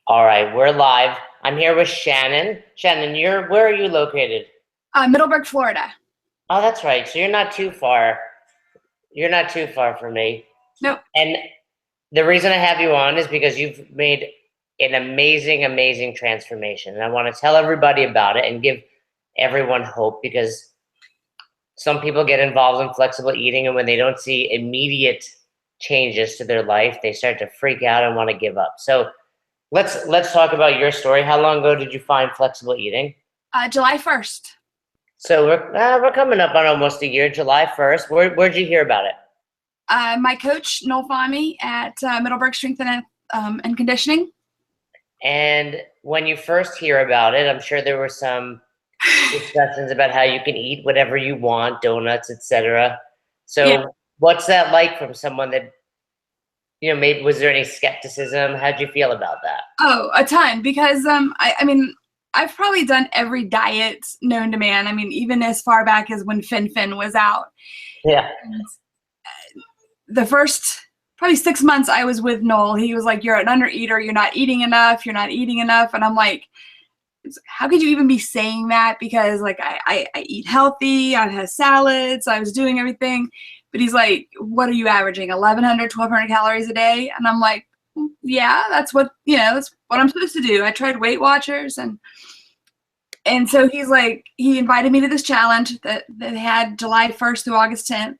All right, we're live. I'm here with Shannon. Shannon, where are you located? Middleburg, Florida. Oh, that's right. So you're not too far. You're not too far from me. Nope. And the reason I have you on is because you've made an amazing, amazing transformation. And I want to tell everybody about it and give everyone hope because some people get involved in flexible eating and when they don't see immediate changes to their life, they start to freak out and want to give up. So let's talk about your story. How long ago did you find flexible eating? July 1st. So we're coming up on almost a year, July 1st. Where'd you hear about it? My coach, Noel Fahmy at Middleburg Strength and Conditioning. And when you first hear about it, I'm sure there were some discussions about how you can eat whatever you want, donuts, etc. So Yeah. what's that like from someone that, maybe was there any skepticism? How'd you feel about that? Oh, a ton, because I mean, I've probably done every diet known to man. I mean, even as far back as when Fin was out. Yeah. And the first probably 6 months I was with Noel, he was like, "You're an undereater. You're not eating enough. You're not eating enough." And I'm like, how could you even be saying that? Because like I eat healthy. I have salads. I was doing everything. But he's like, "What are you averaging? 1,100, 1,200 calories a day?" And I'm like, "Yeah, that's what that's what I'm supposed to do." I tried Weight Watchers, and so he's like, he invited me to this challenge that had July 1st through August 10th,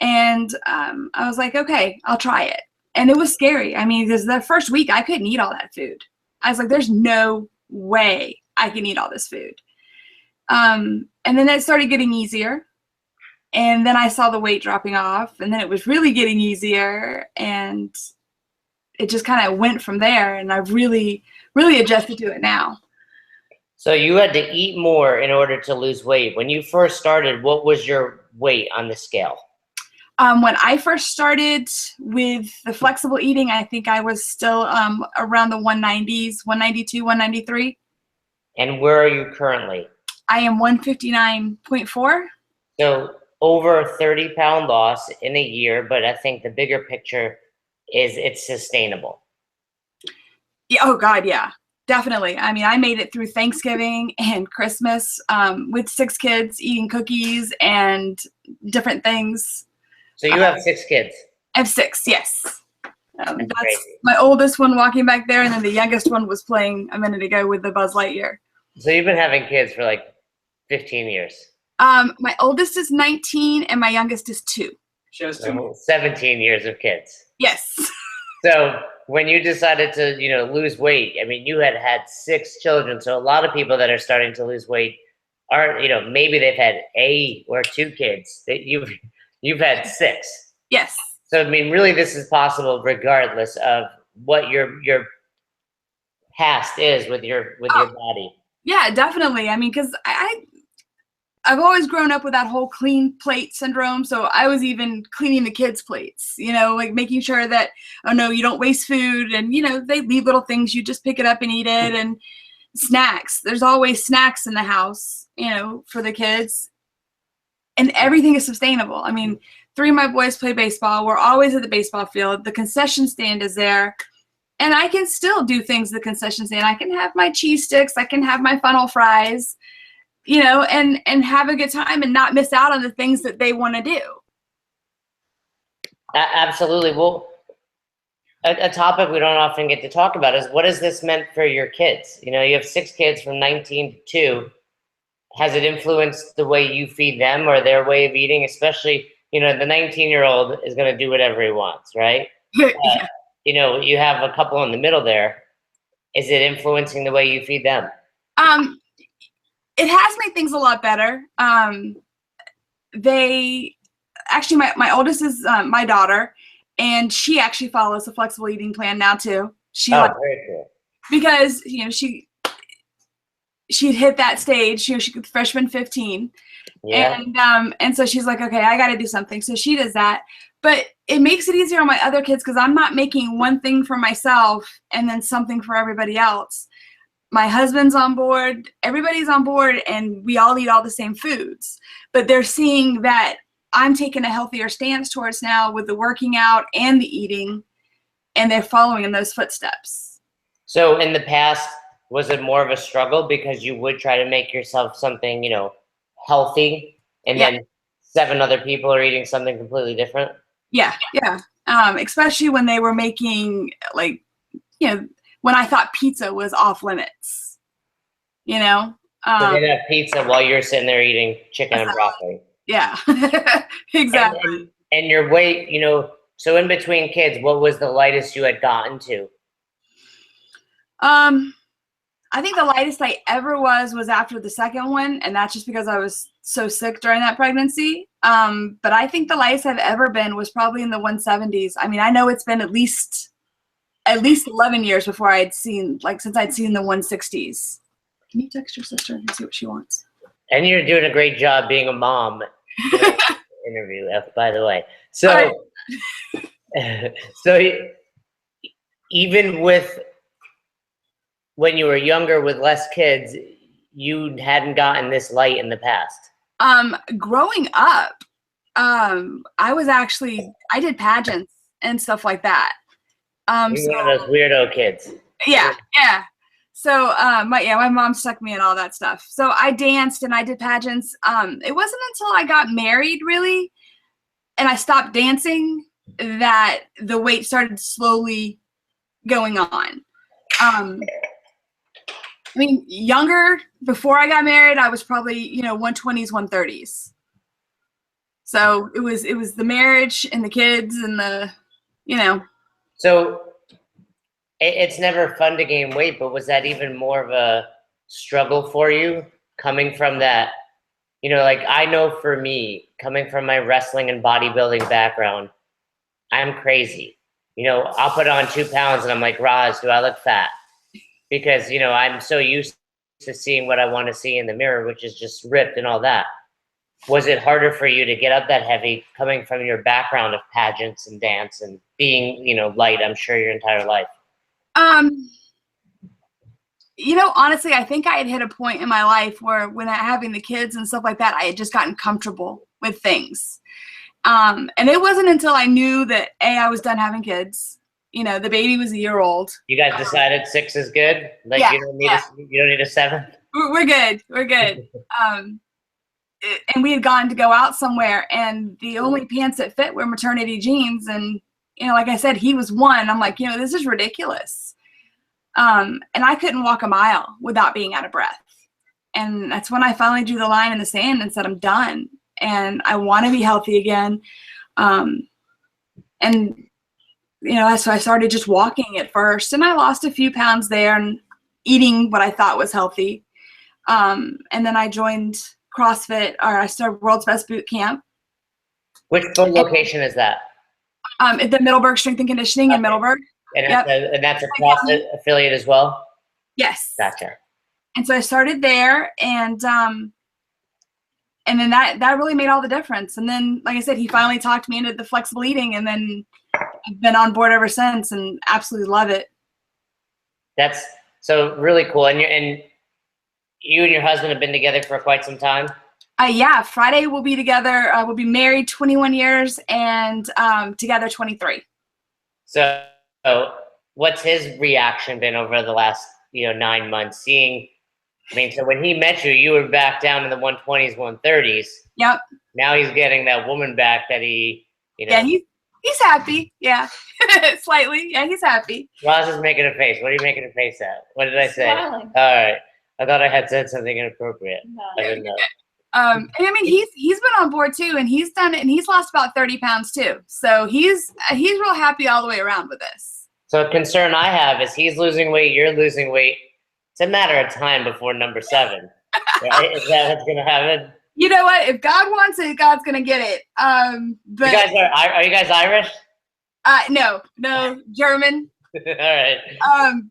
and I was like, "Okay, I'll try it." And it was scary. I mean, because the first week I couldn't eat all that food. I was like, "There's no way I can eat all this food." And then it started getting easier. And then I saw the weight dropping off, and then it was really getting easier, and it just kind of went from there. And I've really, really adjusted to it now. So you had to eat more in order to lose weight. When you first started, what was your weight on the scale? When I first started with the flexible eating, I think I was still around the 190s, 192, 193. And where are you currently? I am 159.4. So over a 30-pound loss in a year, but I think the bigger picture is it's sustainable. Yeah, oh God, yeah, definitely. I mean, I made it through Thanksgiving and Christmas with 6 kids eating cookies and different things. So you have 6 kids? I have 6, yes. That's great. my oldest one walking back there, and then the youngest one was playing a minute ago with the Buzz Lightyear. So you've been having kids for like 15 years? My oldest is 19 and my youngest is 2. She has 2. 17 years of kids. Yes. So when you decided to, lose weight, I mean, you had 6 children. So a lot of people that are starting to lose weight are, maybe they've had a or 2 kids. You've had 6. Yes. So I mean, really, this is possible regardless of what your past is with your body. Yeah, definitely. I mean, because I've always grown up with that whole clean plate syndrome. So I was even cleaning the kids' plates, like making sure that, oh no, you don't waste food. And, they leave little things, you just pick it up and eat it. And snacks, there's always snacks in the house, for the kids. And everything is sustainable. I mean, 3 of my boys play baseball. We're always at the baseball field. The concession stand is there. And I can still do things at the concession stand. I can have my cheese sticks. I can have my funnel fries. And have a good time and not miss out on the things that they want to do. Absolutely. Well, a topic we don't often get to talk about is what has this meant for your kids? You have 6 kids from 19 to 2. Has it influenced the way you feed them or their way of eating? Especially, the 19-year-old is going to do whatever he wants, right? Yeah. You have a couple in the middle there. Is it influencing the way you feed them? It has made things a lot better. They actually, my oldest is my daughter, and she actually follows a flexible eating plan now too. Very cool. Because she'd hit that stage. She was freshman 15, yeah. And so she's like, okay, I got to do something. So she does that, but it makes it easier on my other kids because I'm not making one thing for myself and then something for everybody else. My husband's on board, everybody's on board, and we all eat all the same foods. But they're seeing that I'm taking a healthier stance towards now with the working out and the eating, and they're following in those footsteps. So in the past, was it more of a struggle because you would try to make yourself something, healthy, and Yeah. then 7 other people are eating something completely different? Yeah. Yeah. Especially when they were making like, when I thought pizza was off limits, you know? So Um, they'd have pizza while you're sitting there eating chicken and so, broccoli. yeah. And, Exactly. and, and your weight, so in between kids, what was the lightest you had gotten to? Um, I think the lightest I ever was after the second one, and that's just because I was so sick during that pregnancy. But I think the lightest I've ever been was probably in the 170s. I mean, I know it's been at least 11 years before since I'd seen the 160s. Can you text your sister and see what she wants? And you're doing a great job being a mom. Interview, by the way. All right. So, so even with when you were younger with less kids, you hadn't gotten this light in the past. Growing up, I did pageants and stuff like that. You're one of those weirdo kids. Yeah. So, my mom stuck me in all that stuff. So I danced and I did pageants. It wasn't until I got married, really, and I stopped dancing that the weight started slowly going on. I mean, younger, before I got married, I was probably, 120s, 130s. So it was the marriage and the kids and So it's never fun to gain weight, but was that even more of a struggle for you coming from that? Like I know for me, coming from my wrestling and bodybuilding background, I'm crazy. I'll put on 2 pounds and I'm like, Roz, do I look fat? Because, I'm so used to seeing what I want to see in the mirror, which is just ripped and all that. Was it harder for you to get up that heavy coming from your background of pageants and dance and being, light, I'm sure, your entire life? Honestly, I think I had hit a point in my life where when having the kids and stuff like that, I had just gotten comfortable with things. And it wasn't until I knew that I was done having kids. The baby was a year old. You guys decided 6 is good? Like yeah, you don't need a 7? We're good. And we had gone to go out somewhere, and the only pants that fit were maternity jeans. And, like I said, he was 1. I'm like, this is ridiculous. And I couldn't walk a mile without being out of breath. And that's when I finally drew the line in the sand and said, I'm done. And I want to be healthy again. So I started just walking at first, and I lost a few pounds there and eating what I thought was healthy. And then I joined CrossFit, or I started World's Best Boot Camp. Which location is that? At the Middleburg Strength and Conditioning in Middleburg. And that's a CrossFit affiliate as well? Yes. Gotcha. And so I started there, and then that really made all the difference. And then, like I said, he finally talked me into the flexible eating, and then I've been on board ever since and absolutely love it. That's so really cool. And you and your husband have been together for quite some time? Yeah, Friday we'll be together. We'll be married 21 years and together 23. So what's his reaction been over the last 9 months? So when he met you, you were back down in the 120s, 130s. Yep. Now he's getting that woman back that he. Yeah, he's happy. Yeah, slightly. Yeah, he's happy. Roz is making a face. What are you making a face at? What did I say? Smiling. All right. I thought I had said something inappropriate. No. I didn't know. And I mean, he's been on board too, and he's done it, and he's lost about 30 pounds too. So he's real happy all the way around with this. So a concern I have is he's losing weight, you're losing weight. It's a matter of time before number 7. Right? Is that what's going to happen? You know what? If God wants it, God's going to get it. But You guys are you guys Irish? No, German. All right.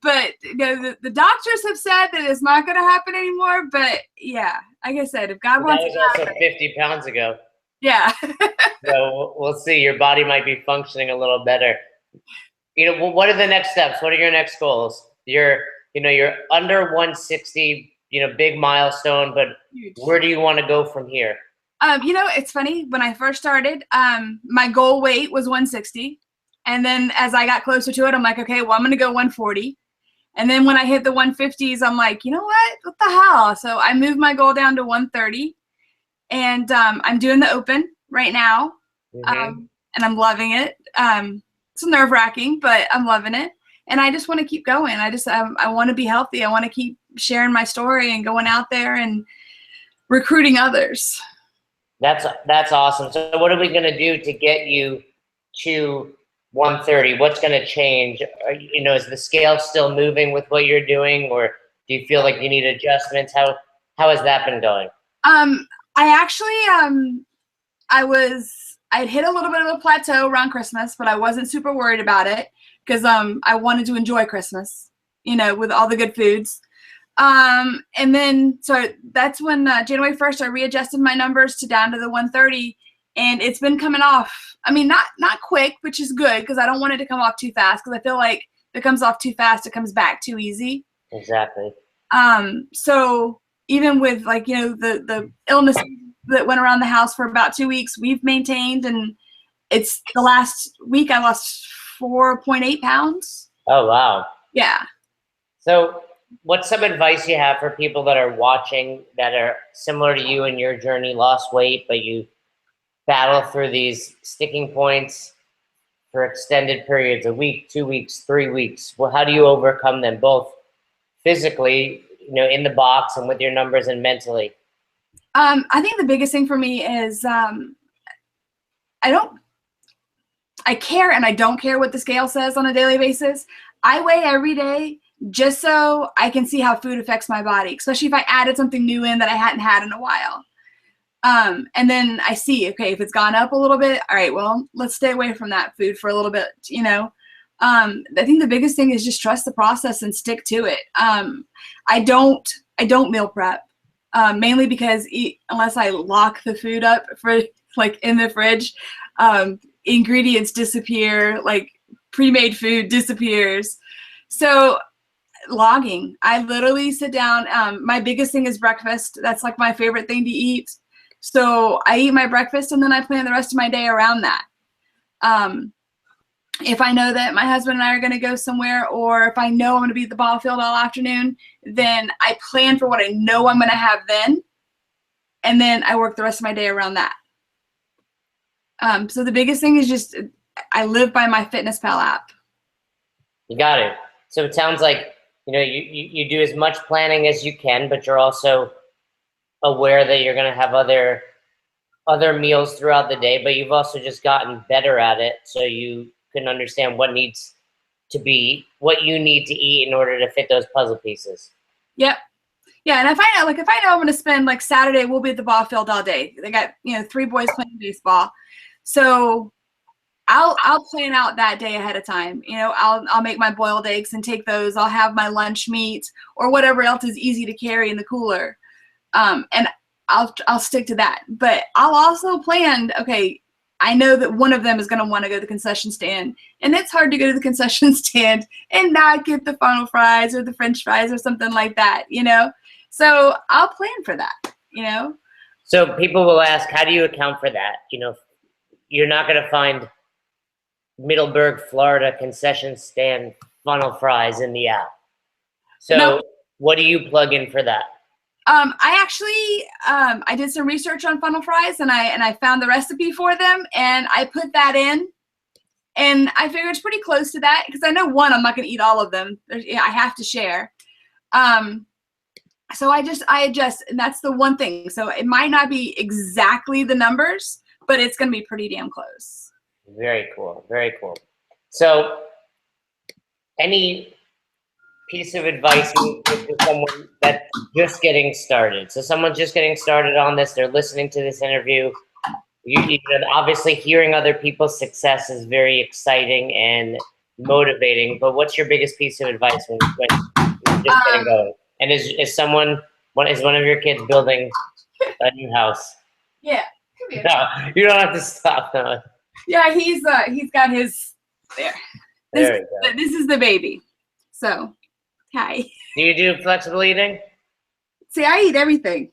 But the doctors have said that it's not going to happen anymore. But yeah, like I said, if God That wants was it, also happen. 50 pounds ago. Yeah. So we'll see. Your body might be functioning a little better. What are the next steps? What are your next goals? You're under 160, big milestone, but where do you want to go from here? It's funny. When I first started, my goal weight was 160. And then as I got closer to it, I'm like, okay, well, I'm going to go 140. And then when I hit the 150s, I'm like, you know what the hell? So I moved my goal down to 130, and I'm doing the open right now, and I'm loving it. It's nerve wracking, but I'm loving it. And I just want to keep going. I want to be healthy. I want to keep sharing my story and going out there and recruiting others. That's awesome. So what are we going to do to get you to 130? What's going to change? Is the scale still moving with what you're doing, or do you feel like you need adjustments? How has that been going? I actually I'd hit a little bit of a plateau around Christmas, but I wasn't super worried about it because I wanted to enjoy Christmas, with all the good foods. And then so that's when January 1st I readjusted my numbers to down to the 130, and it's been coming off. I mean, not quick, which is good because I don't want it to come off too fast, because I feel like if it comes off too fast, it comes back too easy. Exactly. So even with the illness that went around the house for about 2 weeks, we've maintained, and it's the last week I lost 4.8 pounds. Oh, wow. Yeah. So what's some advice you have for people that are watching that are similar to you in your journey, lost weight, but you battle through these sticking points for extended periods, a week, 2 weeks, 3 weeks? Well, how do you overcome them, both physically, in the box and with your numbers, and mentally? I think the biggest thing for me is I care and I don't care what the scale says on a daily basis. I weigh every day just so I can see how food affects my body, especially if I added something new in that I hadn't had in a while. And then I see, okay, if it's gone up a little bit, all right, well, let's stay away from that food for a little bit, I think the biggest thing is just trust the process and stick to it. I don't meal prep, mainly because unless I lock the food up for in the fridge, ingredients disappear, pre-made food disappears. So logging, I literally sit down. My biggest thing is breakfast. That's my favorite thing to eat. So I eat my breakfast and then I plan the rest of my day around that. If I know that my husband and I are going to go somewhere, or if I know I'm going to be at the ball field all afternoon, then I plan for what I know I'm going to have then, and then I work the rest of my day around that. So the biggest thing is just I live by my FitnessPal app. You got it. So it sounds like you do as much planning as you can, but you're also aware that you're going to have other meals throughout the day, but you've also just gotten better at it, so you can understand what you need to eat in order to fit those puzzle pieces. Yep. Yeah, and if I know I'm going to spend Saturday, we'll be at the ball field all day. They got 3 boys playing baseball, so I'll plan out that day ahead of time. I'll make my boiled eggs and take those. I'll have my lunch meat or whatever else is easy to carry in the cooler, and I'll stick to that. But I'll also plan. Okay, I know that one of them is going to want to go to the concession stand, and it's hard to go to the concession stand and not get the funnel fries or the French fries or something like that. So I'll plan for that. So people will ask, how do you account for that? You're not going to find Middleburg, Florida concession stand funnel fries in the app. So no. What do you plug in for that? I actually I did some research on funnel fries, and I found the recipe for them, and I put that in, and I figured it's pretty close to that because I know I'm not going to eat all of them. I have to share. So I adjust, and that's the one thing. So it might not be exactly the numbers, but it's going to be pretty damn close. Very cool. Very cool. So any piece of advice to someone that's just getting started? So someone's just getting started on this, they're listening to this interview. Obviously hearing other people's success is very exciting and motivating, but what's your biggest piece of advice when you're just getting going? And is one of your kids building a new house? Yeah. Come here. No, you don't have to stop. No. Yeah, he's got his there. This is the baby. So, hi. Do you do flexible eating? See, I eat everything.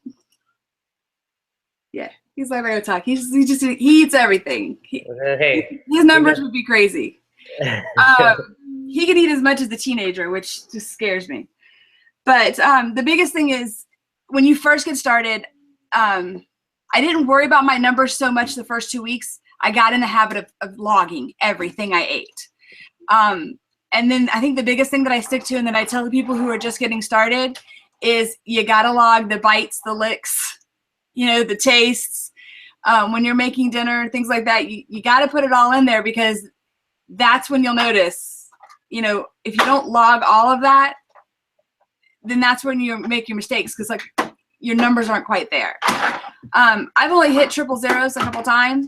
Yeah, he's not going to talk. He eats everything. Hey, his numbers would be crazy. he can eat as much as the teenager, which just scares me. But the biggest thing is when you first get started, I didn't worry about my numbers so much the first 2 weeks. I got in the habit of logging everything I ate. And then I think the biggest thing that I stick to and that I tell the people who are just getting started is you got to log the bites, the licks, the tastes. When you're making dinner, things like that, you got to put it all in there because that's when you'll notice, if you don't log all of that, then that's when you make your mistakes because like your numbers aren't quite there. I've only hit triple zeros a couple times.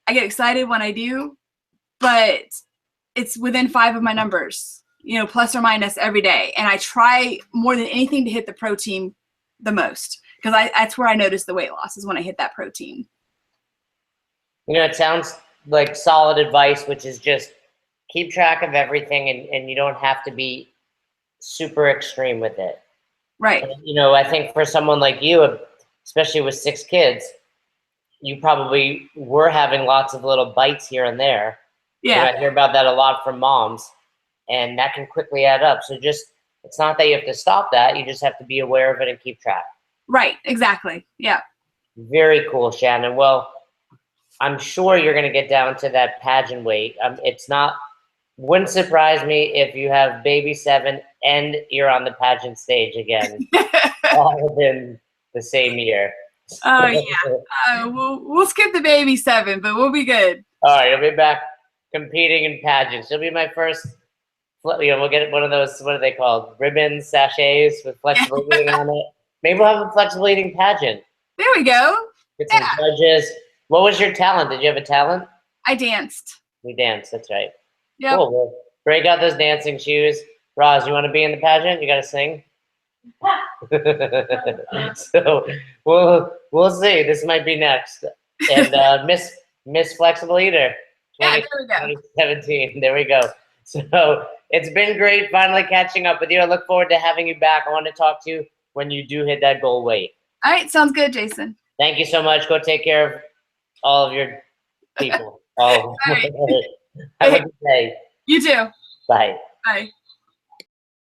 I get excited when I do, but it's within 5 of my numbers, plus or minus every day. And I try more than anything to hit the protein the most because that's where I notice the weight loss is when I hit that protein. It sounds like solid advice, which is just keep track of everything and you don't have to be super extreme with it. Right. And, I think for someone like you, especially with 6 kids, you probably were having lots of little bites here and there. Yeah. I hear about that a lot from moms, and that can quickly add up. So it's not that you have to stop that. You just have to be aware of it and keep track. Right. Exactly. Yeah. Very cool, Shannon. Well, I'm sure you're going to get down to that pageant weight. Wouldn't surprise me if you have baby 7 and you're on the pageant stage again, all within the same year. Oh, yeah. We'll skip the baby 7, but we'll be good. All right, you'll be back competing in pageants. You'll be my first, we'll get one of those, what are they called? Ribbons, sachets with flexible eating on it. Maybe we'll have a flexible eating pageant. There we go. Get some judges. What was your talent? Did you have a talent? I danced. We danced, that's right. Yep. Cool. Well, break out those dancing shoes. Roz, you want to be in the pageant? You got to sing? So we'll see. This might be next. And Miss Flexible Eater 2017. There we go. So it's been great finally catching up with you. I look forward to having you back. I want to talk to you when you do hit that goal weight. All right, sounds good, Jason. Thank you so much. Go take care of all of your people. Have a good day. You too. Bye. Bye.